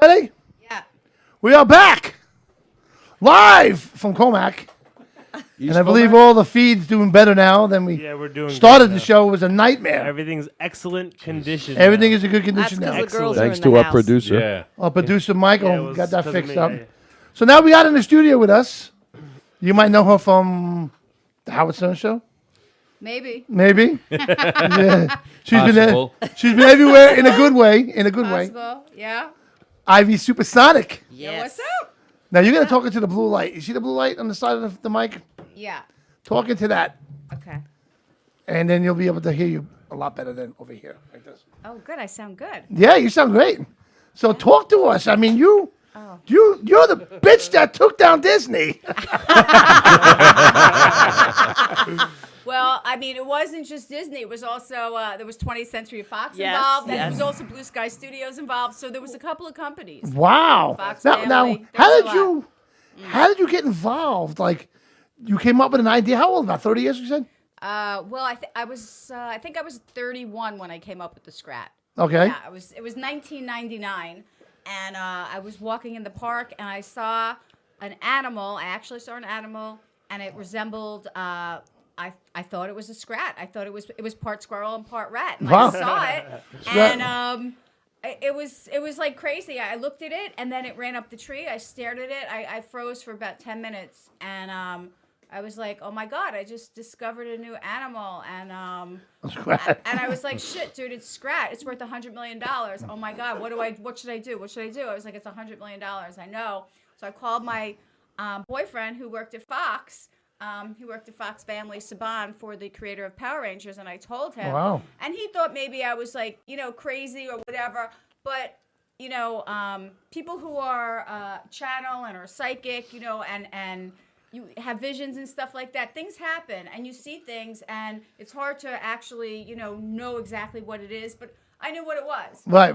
Ready? Yeah. We are back live from Comac. And I believe all the feeds doing better now than we Yeah, we're doing started good the now. show. It was a nightmare. Everything's excellent condition. Everything now. is in good That's condition because now. the girls are Thanks in to the our house. producer. Yeah. Our producer Michael Yeah, it was got that 'cause of fixed me. up. Yeah. So now we got in the studio with us. You might know her from the Howard Stern show. Maybe. Maybe. Yeah. Possible. She's been everywhere in a good way. In a good way. Possible. Yeah. Ivy Supersonic. Yeah. What's up? Now you're gonna talk into the blue light. You see the blue light on the side of the mic? Yeah. Talk into that, Okay. and then you'll be able to hear you a lot better than over here, like this. Oh, good. I sound good. Yeah, you sound great. So talk to us. I mean, you're the bitch that took down Disney. Well, I mean, it wasn't just Disney. It was also there was 20th Century Fox Yes, involved, and yes. there was also Blue Sky Studios involved. So there was a couple of companies. Wow. Fox Now, family, how there's did a lot. how did you get involved? Like, you came up with an idea. How old? About 30 years, you said? Well, I think I was 31 when I came up with the Sqrat. Okay. Yeah, it was 1999, and I was walking in the park and I saw an animal. I actually saw an animal, and it resembled. I thought it was a Sqrat. I thought it was part squirrel and part rat. And Wow. I saw it, and it was like crazy. I looked at it, and then it ran up the tree. I stared at it. I froze for about 10 minutes, and I was like, oh my God, I just discovered a new animal. And and I was like, shit, dude, it's Sqrat. It's worth $100 million. Oh my God, what should I do? What should I do? I was like, it's $100 million. I know. So I called my boyfriend who worked at Fox. He worked at Fox Family Saban for the creator of Power Rangers. And I told him. Wow. And he thought maybe I was like, crazy or whatever. But, people who are channel and are psychic, and you have visions and stuff like that. Things happen, and you see things, and it's hard to actually, know exactly what it is. But I knew what it was. Right.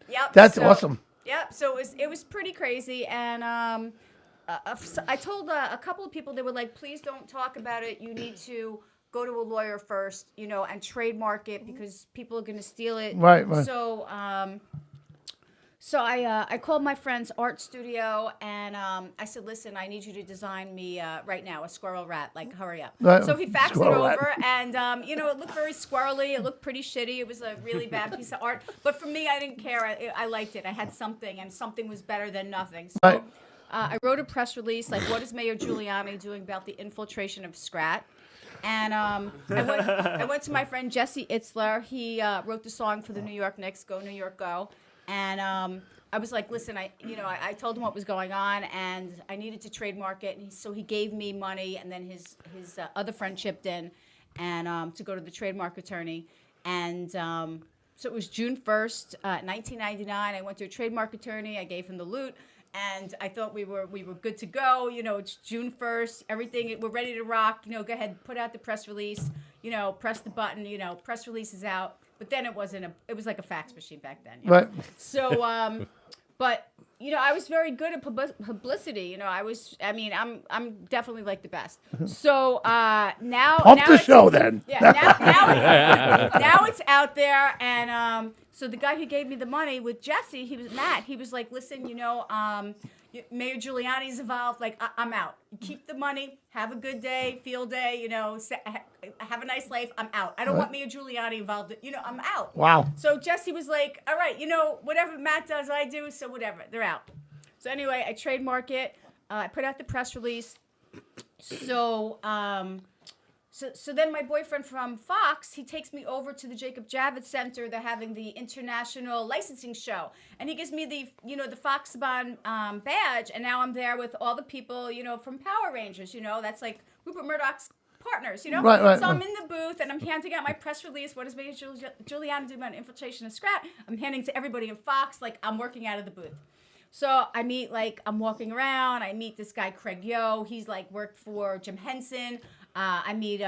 Yep. That's so- awesome. Yep. So it was pretty crazy, and I told a couple of people, they were like, please don't talk about it. You need to go to a lawyer first, and trademark it because people are going to steal it. Right. So I called my friend's art studio, and I said, listen, I need you to design me right now a squirrel rat. Like, hurry up. Right. So he faxed it Squirrel rat. over, and, it looked very squirrely. It looked pretty shitty. It was a really bad piece of art. But for me, I didn't care. I liked it. I had something, and something was better than nothing. So Right. I wrote a press release, like, what is Mayor Giuliani doing about the infiltration of Sqrat? And I went to my friend Jesse Itzler. He wrote the song for the New York Knicks, Go New York Go. And I was like, listen, I told him what was going on, and I needed to trademark it. And so he gave me money, and then his other friend chipped in, and to go to the trademark attorney. And so it was June 1st, 1999. I went to a trademark attorney. I gave him the loot. And I thought we were good to go. It's June 1st. Everything, we're ready to rock. Go ahead, put out the press release. Press the button. Press release is out. But then it was like a fax machine back then. Right. So, but I was very good at publicity. I'm definitely like the best. So now Pump the it's- show then. Yeah, now it's out there, and so the guy who gave me the money with Jesse, he was Matt. He was like, listen, Mayor Giuliani's involved. Like, I'm out. Keep the money. Have a good day, field day. Have a nice life. I'm out. I don't want Mayor Giuliani involved. I'm out. Wow. So Jesse was like, all right, whatever Matt does, I do. So whatever, they're out. So anyway, I trademark it. I put out the press release. So then my boyfriend from Fox, he takes me over to the Jacob Javits Center. They're having the international licensing show. And he gives me the Fox Saban badge. And now I'm there with all the people, from Power Rangers, that's like Rupert Murdoch's partners, Right. So I'm in the booth, and I'm handing out my press release. What does Mayor Giuliani do about infiltration of Sqrat? I'm handing to everybody in Fox, like I'm working out of the booth. So I meet, I'm walking around. I meet this guy, Craig Yo. He's, worked for Jim Henson. I meet,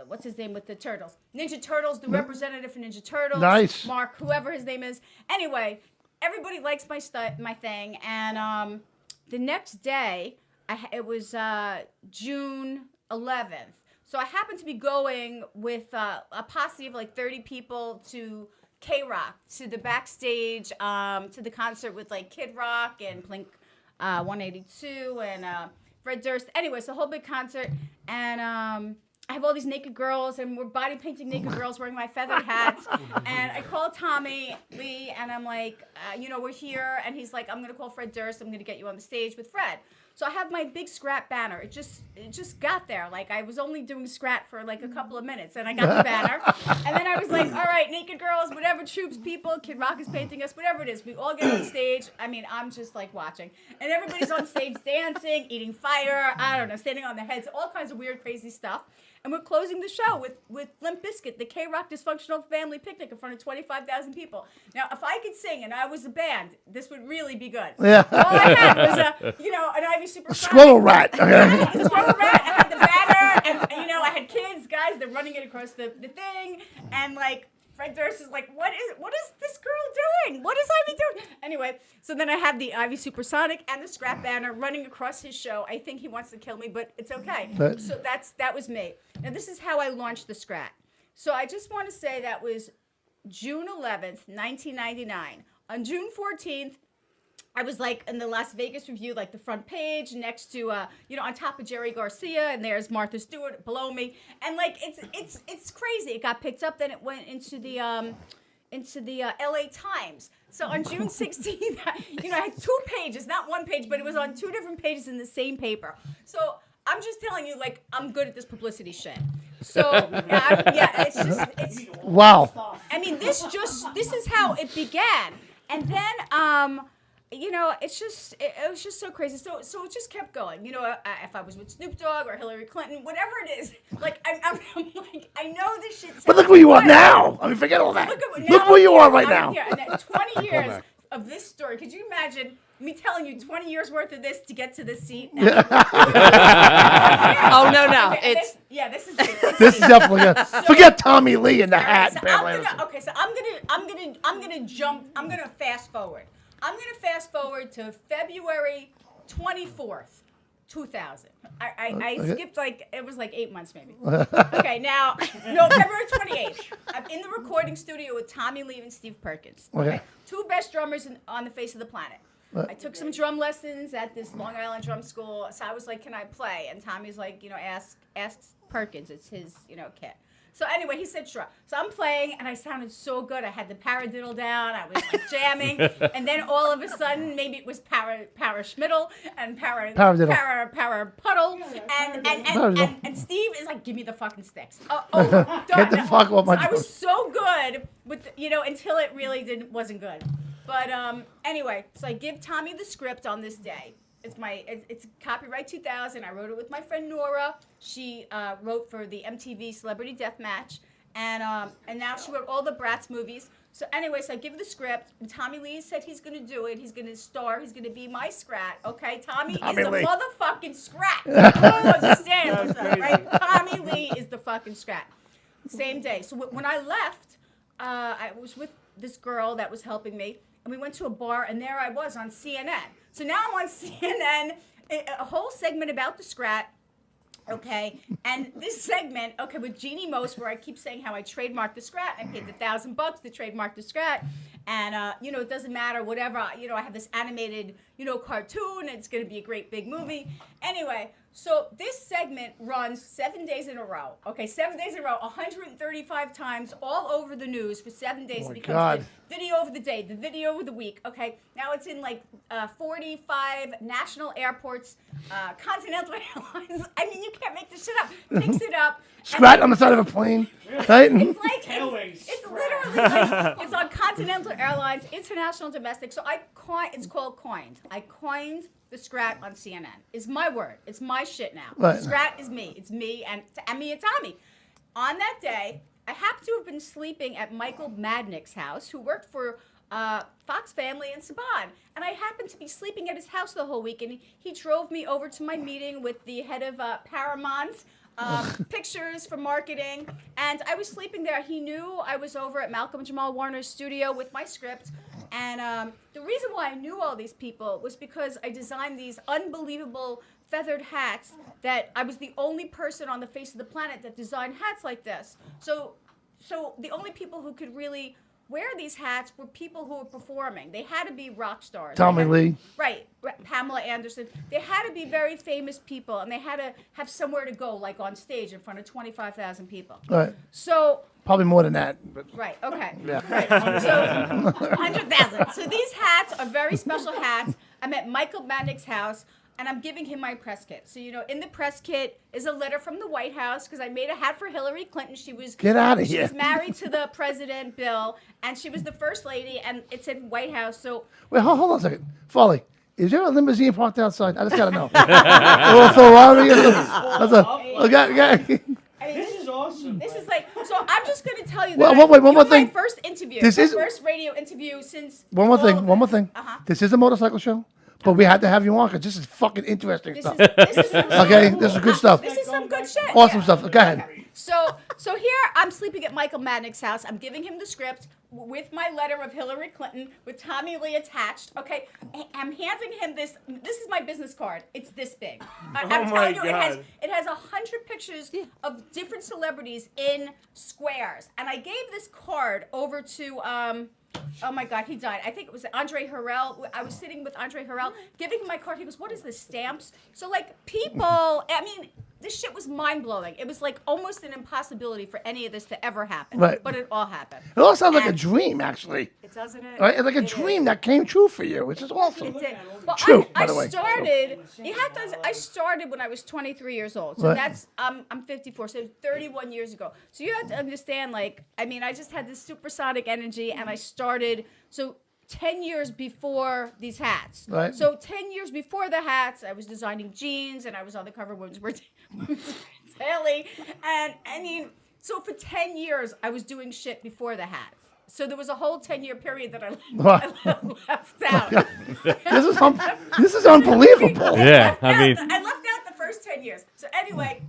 what's his name with the Turtles? Ninja Turtles, the representative for Ninja Turtles. Nice. Mark, whoever his name is. Anyway, everybody likes my thing. And the next day, it was June 11th. So I happened to be going with a posse of 30 people to K-Rock to the backstage, to the concert with like Kid Rock and Blink 182 and Fred Durst. Anyway, it's a whole big concert, and I have all these naked girls, and we're body painting naked girls wearing my feathered hats. And I call Tommy Lee, and I'm like, we're here, and he's like, I'm gonna call Fred Durst. I'm gonna get you on the stage with Fred. So I have my big Sqrat banner. It just got there. Like I was only doing Sqrat for like a couple of minutes, and I got the banner. And then I was like, all right, naked girls, whatever, troops, people, Kid Rock is painting us, whatever it is. We all get on stage. I mean, I'm just like watching, and everybody's on stage dancing, eating fire. I don't know, standing on their heads, all kinds of weird, crazy stuff. And we're closing the show with Limp Bizkit, the K-Rock Dysfunctional Family Picnic in front of 25,000 people. Now, if I could sing and I was a band, this would really be good. Yeah. All I had was an Ivy Supersonic. Squirrel rat. Okay. Squirrel rat. I had the banner, and I had kids, guys. They're running it across the thing, and like Fred Durst is like, what is this girl doing? What is Ivy doing? Anyway, so then I have the Ivy Supersonic and the Sqrat banner running across his show. I think he wants to kill me, but it's okay. So that was me. Now this is how I launched the Sqrat. So I just want to say that was June 11th, 1999. On June 14th, I was like in the Las Vegas Review, like the front page next to, on top of Jerry Garcia, and there's Martha Stewart below me, and like it's crazy. It got picked up, then it went into the LA Times. So on June 16th, I had 2 pages, not 1 page, but it was on 2 different pages in the same paper. So I'm just telling you, like, I'm good at this publicity shit. So it's Wow. I mean, this is how it began, and then it was just so crazy. So it just kept going. If I was with Snoop Dogg or Hillary Clinton, whatever it is, like I'm like, I know this shit. But look where you are now. I mean, forget all that. Look where you are right now. Yeah, and then 20 years of this story. Could you imagine me telling you 20 years worth of this to get to this seat? Oh no, it's this is This is definitely good. Forget Tommy Lee in the hat. So Pam Anderson. I'm gonna jump. I'm gonna fast forward. I'm going to fast forward to February 24th, 2000. I skipped it was like 8 months maybe. Okay, now, no, February 28th. I'm in the recording studio with Tommy Lee and Steve Perkins. Okay. 2 best drummers on the face of the planet. I took some drum lessons at this Long Island drum school. So I was like, can I play? And Tommy's like, ask Perkins. It's his, kit. So anyway, he said, sure. So I'm playing, and I sounded so good. I had the paradiddle down. I was like jamming. And then all of a sudden, maybe it was para-schmiddle and para-puddle. And Steve is like, give me the fucking sticks. Done. Get the fuck off my I was so good with, until it really wasn't good. But anyway, so I give Tommy the script on this day. It's copyright 2000. I wrote it with my friend Nora. She wrote for the MTV Celebrity Deathmatch, and now she wrote all the Bratz movies. So anyway, so I give the script, and Tommy Lee said he's gonna do it. He's gonna star. He's gonna be my Sqrat. Okay, Tommy is the Lee. motherfucking Sqrat. You don't understand what's up, right? Tommy Lee is the fucking Sqrat. Same day. So when I left, I was with this girl that was helping me, and we went to a bar, and there I was on CNN. So now I'm on CNN, a whole segment about the Sqrat, okay? And this segment, okay, with Jeannie Most, where I keep saying how I trademarked the Sqrat. I paid the $1,000 to trademark the Sqrat. And, it doesn't matter, whatever. I have this animated, cartoon. It's going to be a great big movie. Anyway, so this segment runs 7 days in a row. Okay, 7 days in a row, 135 times all over the news for 7 days. Oh It becomes the video of the day, the video of the week. Okay, now it's in 45 national airports, Continental Airlines. I mean, you can't make this shit up. Picks it up. Sqrat on the side of a plane, right? It's like it's literally like it's on Continental Airlines, international, domestic. So it's called coined. I coined the Sqrat on CNN. It's my word. It's my shit now. Right. Sqrat is me. It's me and me and Tommy. On that day, I happened to have been sleeping at Michael Madnick's house, who worked for Fox Family in Saban. And I happened to be sleeping at his house the whole week, and he drove me over to my meeting with the head of Paramount. Pictures for marketing, and I was sleeping there. He knew I was over at Malcolm Jamal Warner's studio with my script, and the reason why I knew all these people was because I designed these unbelievable feathered hats that I was the only person on the face of the planet that designed hats like this. So the only people who could really wear these hats were people who were performing. They had to be rock stars. Tommy Lee. Right. Pamela Anderson. They had to be very famous people, and they had to have somewhere to go, like on stage in front of 25,000 people. Right. So. Probably more than that. But Right. Okay. Yeah. Right. So 100,000. So these hats are very special hats. I'm at Michael Madnick's house, and I'm giving him my press kit. So, in the press kit is a letter from the White House, because I made a hat for Hillary Clinton. She was Get outta She here. was married to the president, Bill, and she was the first lady, and it said White House. So wait, hold on a second. Folly, is there a limousine parked outside? I just got to know. So why are we gonna- that's a- okay. This is awesome. This is like, so I'm just going to tell you that Well, wait, one more you're my thing. first interview, This my is- first radio interview since One more all thing. of One more this. thing. Uh-huh. This is a motorcycle show, but we had to have you on because this is fucking interesting This stuff. is some Okay, this is good stuff. This is some good shit. Awesome yeah. stuff. Go ahead. So here I'm sleeping at Michael Madnick's house. I'm giving him the script with my letter of Hillary Clinton with Tommy Lee attached. Okay, I'm handing him this. This is my business card. It's this big. I'm my telling you, God. it has 100 pictures of different celebrities in squares. And I gave this card over to oh my God, he died. I think it was Andre Harrell. I was sitting with Andre Harrell, giving him my card. He goes, "What is this, stamps?" So like people, I mean, this shit was mind blowing. It was like almost an impossibility for any of this to ever happen. Right. But it all happened. It all sounds like a And- dream, actually. It doesn't it? Right? It's like a It dream is. that came true for you, which is awesome. It did. Well, True, I by the way. started. You have to. I started when I was 23 years old. So Right. that's I'm 54. So 31 years ago. So you have to understand. Like, I mean, I just had this supersonic energy, and I started. So 10 years before these hats. Right. So 10 years before the hats, I was designing jeans, and I was on the cover of Women's Daily. And I mean, so for 10 years, I was doing shit before the hats. So there was a whole 10-year period that I left out. This is unbelievable. Yeah, I mean, I left out the first 10 years. So anyway,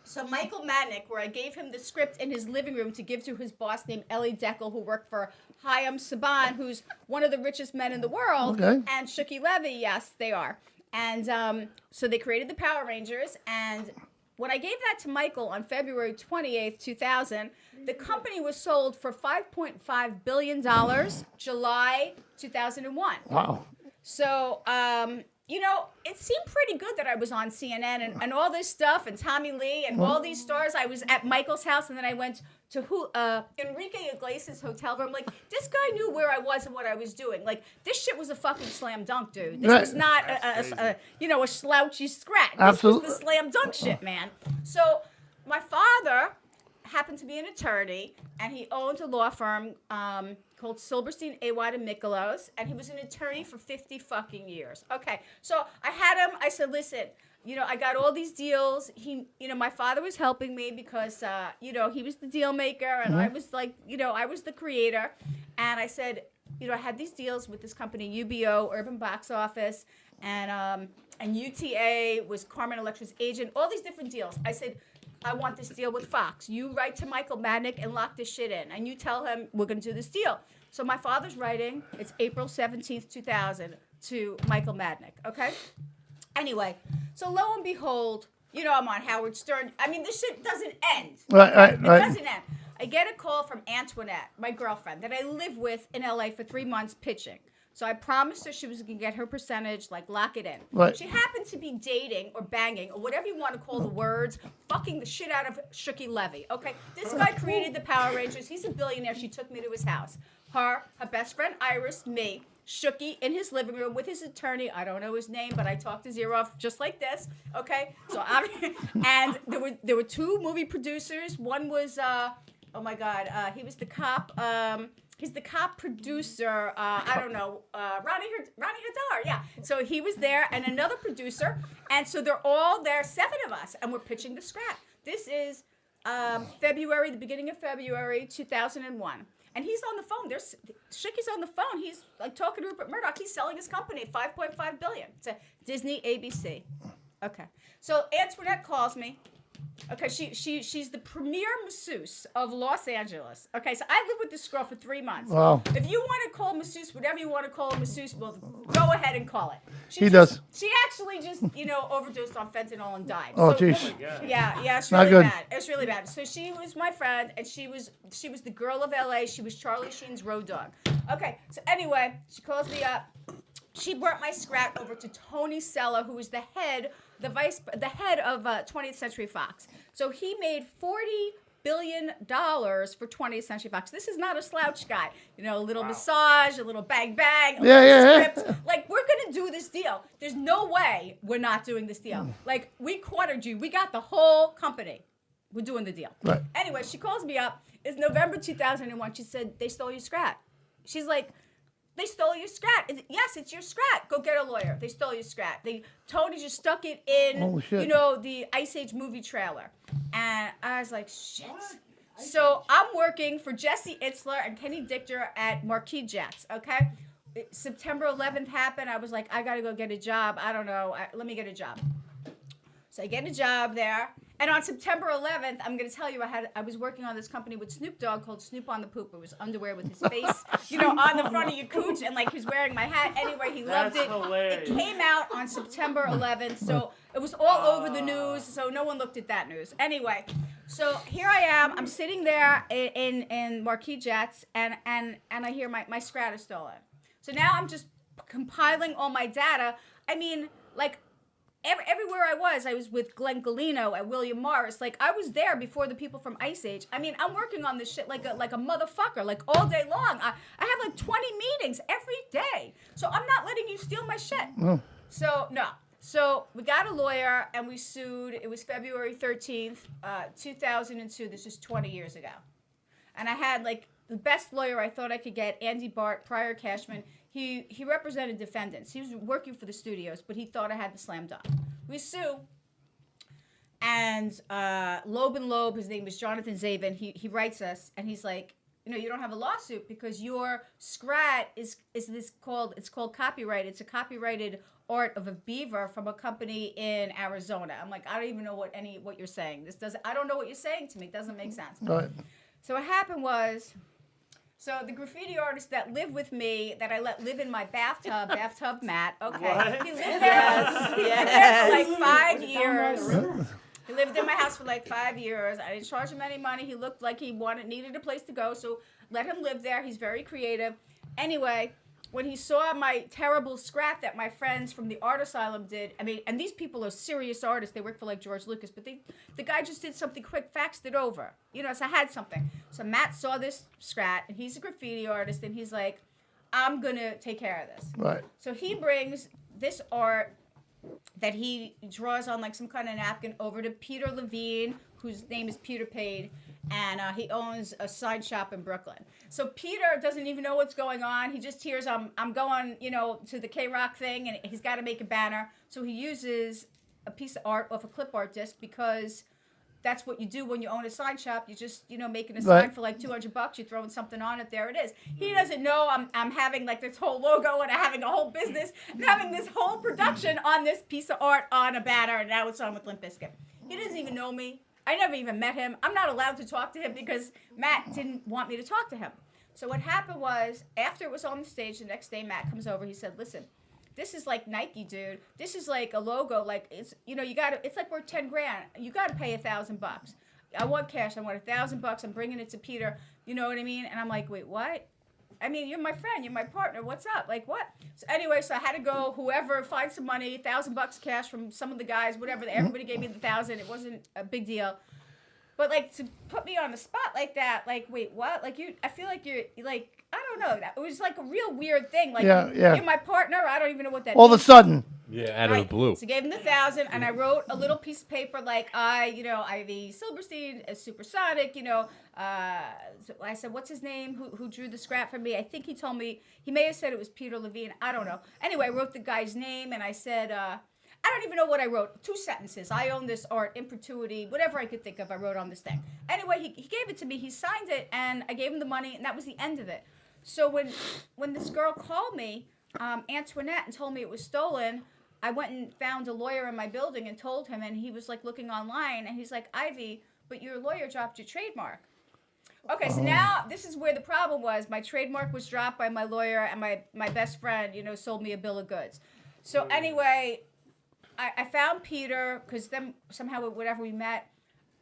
so Michael Madnick, where I gave him the script in his living room to give to his boss named Ellie Deckel, who worked for Chaim Saban, who's one of the richest men in the world, Okay. and Shuki Levy, yes, they are. And so they created the Power Rangers, and when I gave that to Michael on February 28th, 2000, the company was sold for $5.5 billion, July 2001. Wow. So, it seemed pretty good that I was on CNN and all this stuff, and Tommy Lee and all these stars. I was at Michael's house, and then I went to Enrique Iglesias' hotel room. Like, this guy knew where I was and what I was doing. Like, this shit was a fucking slam dunk, dude. This Right. was not a slouchy Sqrat. This Absolutely. was the slam dunk shit, man. So, my father happened to be an attorney, and he owned a law firm called Silberstein, Awad, and Mikolos, and he was an attorney for 50 fucking years. Okay, so I had him. I said, listen, I got all these deals. My father was helping me because, he was the deal maker, and I was like, I was the creator. And I said, I had these deals with this company, UBO, Urban Box Office, and UTA was Carmen Electra's agent, all these different deals. I said, I want this deal with Fox. You write to Michael Madnick and lock this shit in. And you tell him we're going to do this deal. So my father's writing, it's April 17th, 2000, to Michael Madnick, okay? Anyway, so lo and behold, I'm on Howard Stern. I mean, this shit doesn't end. Right. It doesn't end. I get a call from Antoinette, my girlfriend, that I live with in LA for 3 months pitching. So I promised her she was going to get her percentage, like lock it in. Right. She happened to be dating or banging or whatever you want to call the words, fucking the shit out of Shuki Levy. Okay, this guy created the Power Rangers. He's a billionaire. She took me to his house. Her best friend Iris, me, Shuki in his living room with his attorney. I don't know his name, but I talked his ear off just like this. Okay, so and there were 2 movie producers. One was oh my God, he was the cop. He's the cop producer. I don't know, Ronnie Hadar. Yeah. So he was there, and another producer, and so they're all there, 7 of us, and we're pitching the Sqrat. This is the beginning of February 2001, and he's on the phone. Shuki's on the phone. He's like talking to Rupert Murdoch. He's selling his company, $5.5 billion to Disney ABC. Okay. So Antoinette calls me. Okay, she's the premier masseuse of Los Angeles. Okay, so I lived with this girl for 3 months. Wow. If you want to call masseuse whatever you want to call a masseuse, well, go ahead and call it. He does. She actually just, overdosed on fentanyl and died. Oh, So, jeez. yeah, it's Not really good. bad. It's really bad. So she was my friend, and she was the girl of LA. She was Charlie Sheen's road dog. Okay, so anyway, she calls me up. She brought my Sqrat over to Tony Sella, who was the head of 20th Century Fox. So he made $40 billion for 20th Century Fox. This is not a slouch guy. A little massage, a little bang bang, a little script. Like, we're going to do this deal. There's no way we're not doing this deal. Like, we cornered you. We got the whole company. We're doing the deal. Right. Anyway, she calls me up. It's November 2001. She said, they stole your Sqrat. She's like, they stole your Sqrat. Yes, it's your Sqrat. Go get a lawyer. They stole your Sqrat. Tony just stuck it in, Holy shit. the Ice Age movie trailer. And I was like, shit. So I'm working for Jesse Itzler and Kenny Dichter at Marquis Jets, okay? September 11th happened. I was like, I got to go get a job. I don't know. Let me get a job. So I get a job there. And on September 11th, I'm going to tell you, I was working on this company with Snoop Dogg called Snoop on the Poop. It was underwear with his face, on the front of your cooch, and like he was wearing my hat. Anyway, he loved it. Hilarious. It came out on September 11th, so it was all over the news. So no one looked at that news. Anyway, so here I am. I'm sitting there in Marquis Jets, and I hear my Sqrat is stolen. So now I'm just compiling all my data. I mean, like. Everywhere I was with Glenn Galino at William Morris. Like, I was there before the people from Ice Age. I mean, I'm working on this shit like a motherfucker, like all day long. I have like 20 meetings every day. So I'm not letting you steal my shit. No. So, no. So we got a lawyer and we sued. It was February 13th, 2002. This is 20 years ago. And I had like the best lawyer I thought I could get, Andy Bart, Prior Cashman. He represented defendants. He was working for the studios, but he thought I had the slam dunk. We sue, and Loeb and Loeb, his name is Jonathan Zabin, he writes us, and he's like, you don't have a lawsuit because your Sqrat is called copyright. It's a copyrighted art of a beaver from a company in Arizona. I'm like, I don't even know what you're saying. I don't know what you're saying to me. It doesn't make sense. Right. So what happened was, the graffiti artist that lived with me, that I let live in my bathtub Matt, okay. What? He lived there for like 5 years. He lived in my house for like 5 years. I didn't charge him any money. He looked like he needed a place to go, so let him live there. He's very creative. Anyway, when he saw my terrible Sqrat that my friends from the art asylum did, I mean, and these people are serious artists. They work for like George Lucas, but the guy just did something quick, faxed it over. So I had something. So Matt saw this Sqrat, and he's a graffiti artist, and he's like, I'm going to take care of this. Right. So he brings this art that he draws on like some kind of napkin over to Peter Levine, whose name is Peter Pade, and he owns a side shop in Brooklyn. So Peter doesn't even know what's going on. He just hears I'm going, to the K-Rock thing, and he's got to make a banner. So he uses a piece of art off a clip art disc because that's what you do when you own a sign shop. You just, making a sign for like $200. You're throwing something on it. There it is. He doesn't know I'm having like this whole logo and I'm having a whole business and having this whole production on this piece of art on a banner, and now it's on with Limp Bizkit. He doesn't even know me. I never even met him. I'm not allowed to talk to him because Matt didn't want me to talk to him. So what happened was, after it was on the stage, the next day Matt comes over. He said, listen, this is like Nike, dude. This is like a logo. Like, it's, it's like worth 10 grand. You got to pay $1,000. I want cash. I want $1,000. I'm bringing it to Peter. You know what I mean? And I'm like, wait, what? I mean, you're my friend. You're my partner. What's up? Like, what? So anyway, so I had to go, whoever, find some money, $1,000 cash from some of the guys, whatever. Everybody gave me the 1,000. It wasn't a big deal. But, like, to put me on the spot like that, like, wait, what? Like, I feel like you're, like, I don't know. It was, like, a real weird thing. Like, you're my partner. I don't even know what that means. All of a sudden. Yeah, out of the blue. So I gave him the 1,000, and I wrote a little piece of paper like, Ivy Silverstein, Supersonic, so I said, what's his name? Who drew the Sqrat for me? I think he told me, he may have said it was Peter Levine. I don't know. Anyway, I wrote the guy's name, and I said, I don't even know what I wrote. 2 sentences. I own this art in perpetuity. Whatever I could think of, I wrote on this thing. Anyway, he gave it to me. He signed it, and I gave him the money, and that was the end of it. So when this girl called me, Antoinette, and told me it was stolen, I went and found a lawyer in my building and told him, and he was like looking online, and he's like, Ivy, but your lawyer dropped your trademark. Okay, so now this is where the problem was. My trademark was dropped by my lawyer, and my best friend, sold me a bill of goods. So anyway, I found Peter, because then somehow whenever we met,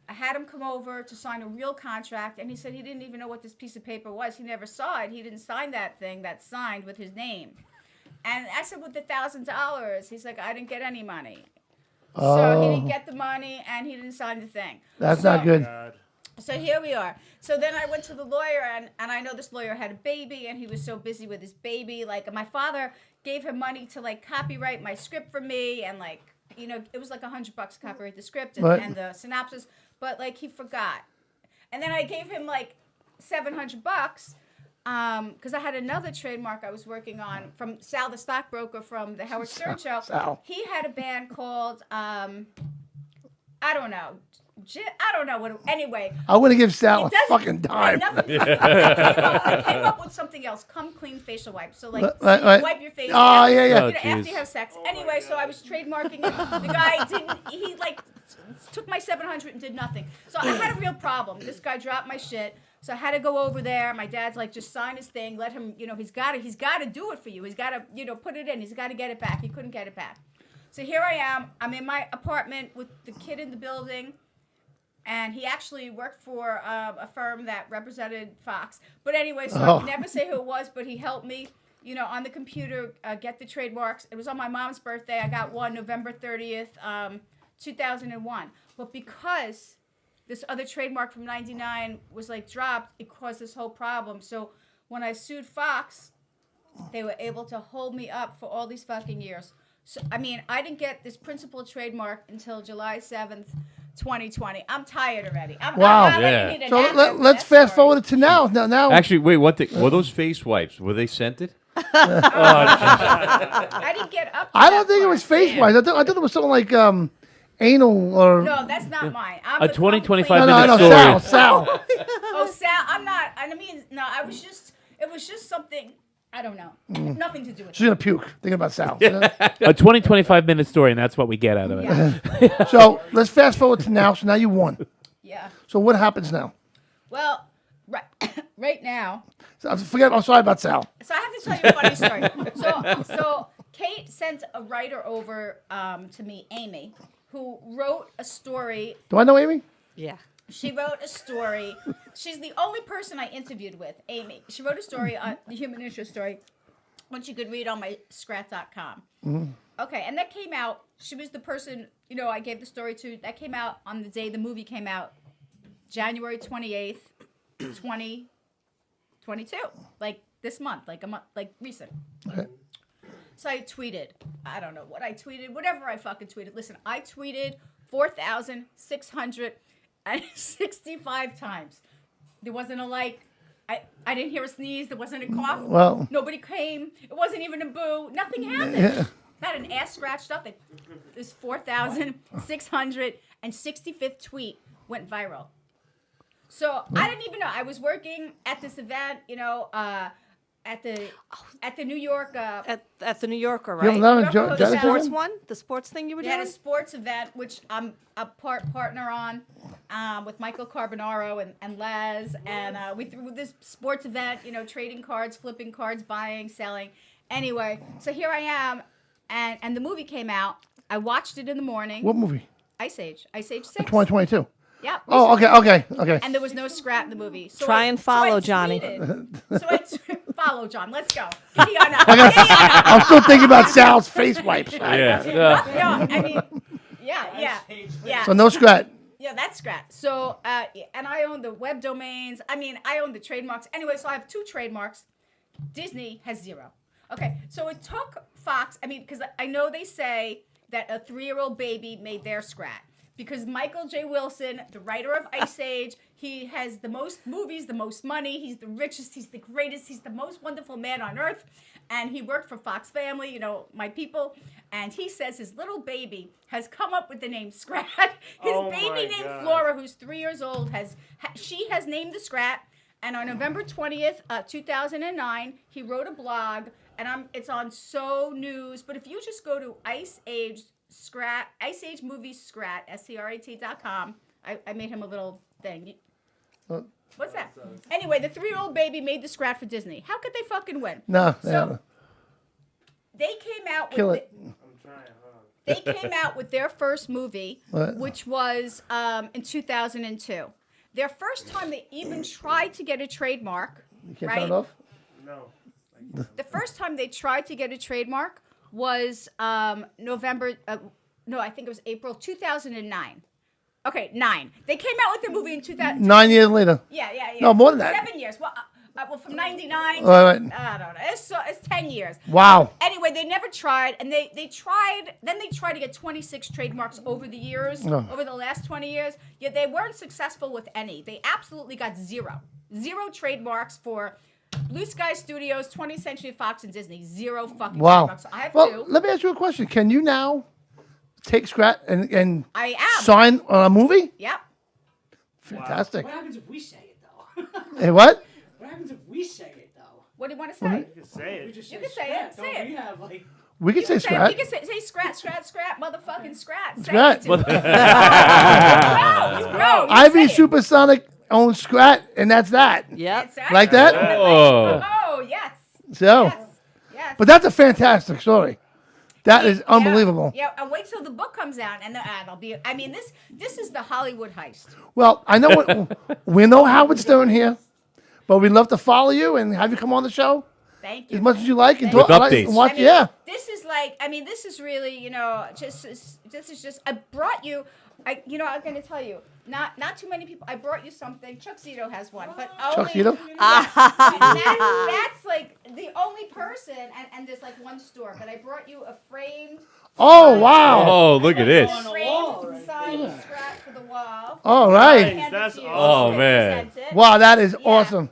I had him come over to sign a real contract, and he said he didn't even know what this piece of paper was. He never saw it. He didn't sign that thing that's signed with his name. And I said, with the $1,000, he's like, I didn't get any money. So he didn't get the money, and he didn't sign the thing. That's not good. God. So here we are. So then I went to the lawyer, and I know this lawyer had a baby, and he was so busy with his baby. Like, my father gave him money to, like, copyright my script for me, and, like, it was like $100 to copyright the script and the synopsis, but, like, he forgot. And then I gave him, like, $700, because I had another trademark I was working on from Sal, the stockbroker from the Howard Stern show. Sal. He had a band called, I don't know what. Anyway, I wouldn't give Sal a it doesn't- fucking dime. I came up with something else. Come clean facial wipes. So like, Right. wipe your face. Oh, yeah, yeah. After you have sex. Anyway, so I was trademarking it. The guy didn't. He like took my $700 and did nothing. So I had a real problem. This guy dropped my shit. So I had to go over there. My dad's like, just sign his thing. Let him. He's got to do it for you. He's got to put it in. He's got to get it back. He couldn't get it back. So here I am. I'm in my apartment with the kid in the building. And he actually worked for a firm that represented Fox. But anyway, so I can never say who it was, but he helped me, on the computer, get the trademarks. It was on my mom's birthday. I got one November 30th, 2001. But because this other trademark from 99 was, like, dropped, it caused this whole problem. So when I sued Fox, they were able to hold me up for all these fucking years. So, I mean, I didn't get this principal trademark until July 7th, 2020. I'm tired already. Wow. I'm Yeah. need a So nap after let's that fast story. forward to now. Now, Actually, wait. Were those face wipes? Were they scented? I didn't get up to I don't that think it part. was face wise. I thought it was something like anal or. No, that's not mine. I'm A the 20-25 complete- No, minute story. Sal. Oh, Sal, I'm not. I mean, no, it was just something, I don't know. Nothing to do with She's it. gonna puke. Thinking about Sal. A 25 minute story, and that's what we get out of it. Yeah. So let's fast forward to now. So now you won. Yeah. So what happens now? Well, right now, I'm sorry about Sal. so I have to tell you a funny story. So Kate sent a writer over to me, Amy, who wrote a story. Do I know Amy? Yeah. She wrote a story. She's the only person I interviewed with, Amy. She wrote a story on the human interest story, which you could read on my Sqrat.com. Okay, and that came out. She was the person, I gave the story to. That came out on the day the movie came out, January 28th, 2022. Like this month, like a month, like recent. Okay. So I tweeted. I don't know what I tweeted. Whatever I fucking tweeted. Listen, I tweeted 4,665 times. There wasn't a like. I didn't hear a sneeze. There wasn't a cough. Well. Nobody came. It wasn't even a boo. Nothing happened. Not an ass scratch. Nothing. This 4,665th tweet went viral. So I didn't even know. I was working at this event, at the New York. At the New Yorker, You right? have New Yorker The Hotel. sports one? The sports thing you were They had doing? a sports event, which I'm a partner on, with Michael Carbonaro and Les, and we threw this sports event, trading cards, flipping cards, buying, selling. Anyway, so here I am, and the movie came out. I watched it in the morning. What movie? Ice Age 6. 2022. Yep. Oh, okay. And there was no Sqrat in the movie. So Try and follow, I Johnny. Follow John. Let's go. Giddy on up. I'm still thinking about Sal's face wipes. Yeah. No, I mean, yeah. So no Sqrat. Yeah, that's Sqrat. So, and I own the web domains. I mean, I own the trademarks. Anyway, so I have 2 trademarks. Disney has 0. Okay, so it took Fox, because I know they say that a 3-year-old baby made their Sqrat. Because Michael J. Wilson, the writer of Ice Age, he has the most movies, the most money, he's the richest, he's the greatest, he's the most wonderful man on earth. And he worked for Fox Family, my people. And he says his little baby has come up with the name Sqrat. His Oh baby my named God. Flora, who's 3 years old, she has named the Sqrat. And on November 20th, 2009, he wrote a blog, and it's on So News. But if you just go to Ice Age Movies Sqrat, SCRAT.com, I made him a little thing. What's that? Anyway, the 3-year-old baby made the Sqrat for Disney. How could they fucking win? No. So they came out Kill with it. they came out with their first movie, What? which was in 2002. Their first time they even tried to get a trademark. You can't right? turn it off? No. The first time they tried to get a trademark was November. No, I think it was April 2009. Okay, 9. They came out with their movie in 2000. 9 years later. Yeah. No, more than that. 7 years. Well, from 99 to, All right. I don't know. It's 10 years. Wow. Anyway, they never tried, and they tried. Then they tried to get 26 trademarks over the years, over the last 20 years. Yet they weren't successful with any. They absolutely got zero trademarks for Blue Sky Studios, 20th Century Fox, and Disney. Zero fucking Wow. trademarks. So I have Well, 2. let me ask you a question. Can you now take Sqrat and I am. sign on a movie? Yep. Fantastic. What happens if we say it though? Hey, what? What happens if we say it though? What do you want to say? You can say it. We just You can say it. Sqrat, Say don't it. we have like We can say Say, Sqrat. you can say Sqrat, motherfucking Sqrat. Say Sqrat. it to me. Bro, Ivy Supersonic owns Sqrat, and that's that. Yep. Like that? Oh. Oh, yes. So, Yes. but that's a fantastic story. That is unbelievable. Yeah, and wait till the book comes out, and it'll be. I mean, this is the Hollywood heist. Well, I know we know Howard Stern here, but we'd love to follow you and have you come on the show Thank you. as much as you like and With talk, updates. and watch. I mean, Yeah. This is like. I mean, this is really. This is just. I brought you. I'm going to tell you. Not too many people. I brought you something. Chuck Zito has one, but only. Zito? That's like the only person, and there's like one store. But I brought you a framed. Oh wow! Oh, look at this. Framed signed Sqrat for the wall. All right. Hand it That's to you. awesome. You Oh, man. sent it. Wow, that is awesome.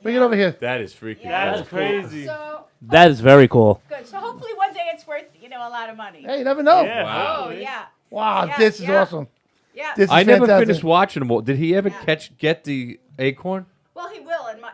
Bring it over here. That is freaking that's cool. crazy. So That is very cool. good. So hopefully one day it's worth a lot of money. Hey, you never know. Yeah. Wow. Oh hopefully. yeah. Wow, Yeah, this is yeah. awesome. Yeah. This is I never fantastic. finished watching them all. Did he ever get the acorn? Well, he will in my.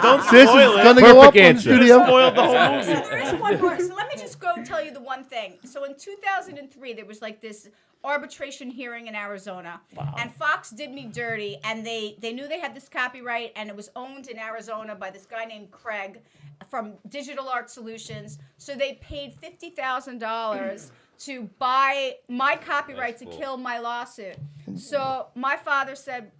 Don't This spoil is it. gonna go up Perfect on the answer. studio. Spoiled the whole movie. So there is one more. So let me just go tell you the one thing. So in 2003, there was like this arbitration hearing in Arizona, and Fox did me dirty, and they knew they had this copyright, and it was owned in Arizona by this guy named Craig from Digital Art Solutions. So they paid $50,000 to buy my copyright to kill my lawsuit. So my father said,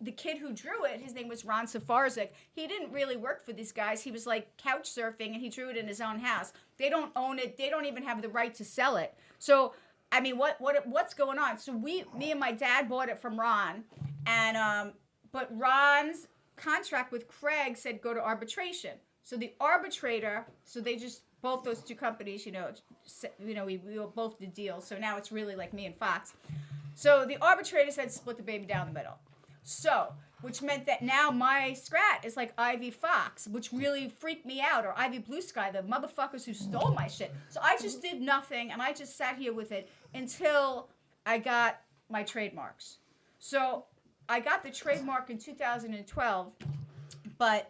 the kid who drew it, his name was Ron Safarzik, he didn't really work for these guys. He was like couch surfing, and he drew it in his own house. They don't own it. They don't even have the right to sell it. So, I mean, what's going on? So me and my dad bought it from Ron, and but Ron's contract with Craig said go to arbitration. So the arbitrator, so they just both those two companies, we both did deals. So now it's really like me and Fox. So the arbitrator said split the baby down the middle. So, which meant that now my Sqrat is like Ivy Fox, which really freaked me out, or Ivy Blue Sky, the motherfuckers who stole my shit. So I just did nothing, and I just sat here with it until I got my trademarks. So I got the trademark in 2012, but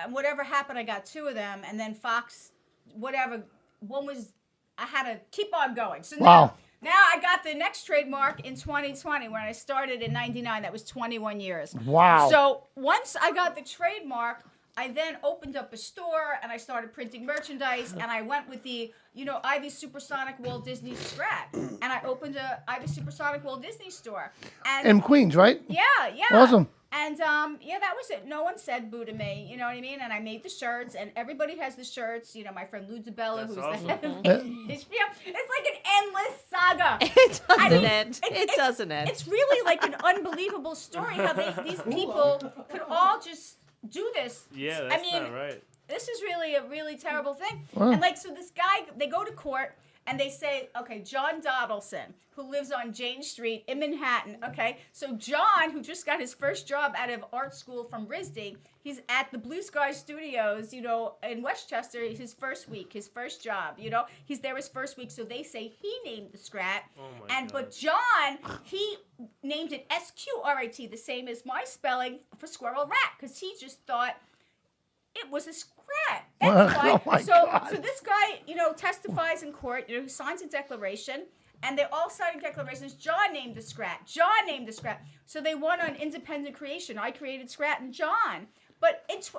whatever happened, I got 2 of them, and then Fox, whatever, I had to keep on going. So Wow. Now I got the next trademark in 2020 when I started in 99. That was 21 years. Wow. So once I got the trademark, I then opened up a store and I started printing merchandise, and I went with the, Ivy Supersonic Walt Disney Sqrat, and I opened a Ivy Supersonic Walt Disney store. In Queens, right? Yeah. Awesome. And that was it. No one said boo to me, you know what I mean? And I made the shirts, and everybody has the shirts. My friend Lou DeBella, who's awesome. the head of it's like an endless saga. It doesn't I mean, end. It doesn't end. It's really like an unbelievable story how these people could all just do this. Yeah, I that's mean, not right. this is really a really terrible thing. Wow. And so this guy, they go to court, and they say, okay, John Doddleson, who lives on Jane Street in Manhattan. Okay, so John, who just got his first job out of art school from RISD, he's at the Blue Sky Studios, in Westchester. His first week, his first job. He's there his first week. So they say he named the Sqrat, but John, he named it Sqrat, the same as my spelling for squirrel rat, because he just thought it was a Sqrat. That's why. Oh my so God. this guy, testifies in court. He signs a declaration, and they all sign declarations. John named the Sqrat. John named the Sqrat. So they won on independent creation. I created Sqrat and John. But since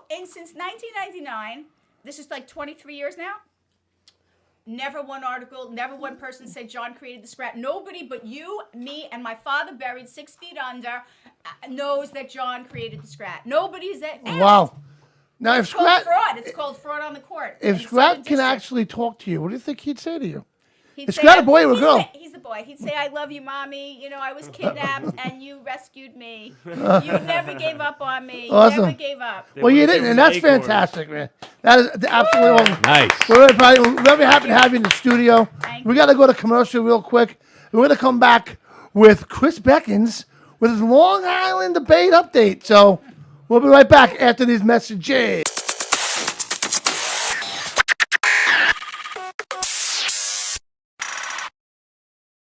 1999, this is like 23 years now. Never one article, never one person said John created the Sqrat. Nobody but you, me, and my father buried 6 feet under knows that John created the Sqrat. Nobody's that. Wow. Now, if It's called Sqrat, fraud. It's called fraud on the court. if in Southern Sqrat can District. actually talk to you, what do you think he'd say to you? He'd Is say, Sqrat a boy or a he'd girl? say- he's a boy. He'd say, "I love you, mommy. I was kidnapped and you rescued me. You never gave up on me. You Awesome. never gave up." Well, you would've didn't, given and that's him acorns. fantastic, man. That is absolutely awesome. Nice. We're very happy to have you in the studio. Thank We got to go to commercial real quick. We're going to come back with Chris Beckins with his Long Island debate update. So we'll be right back after these messages.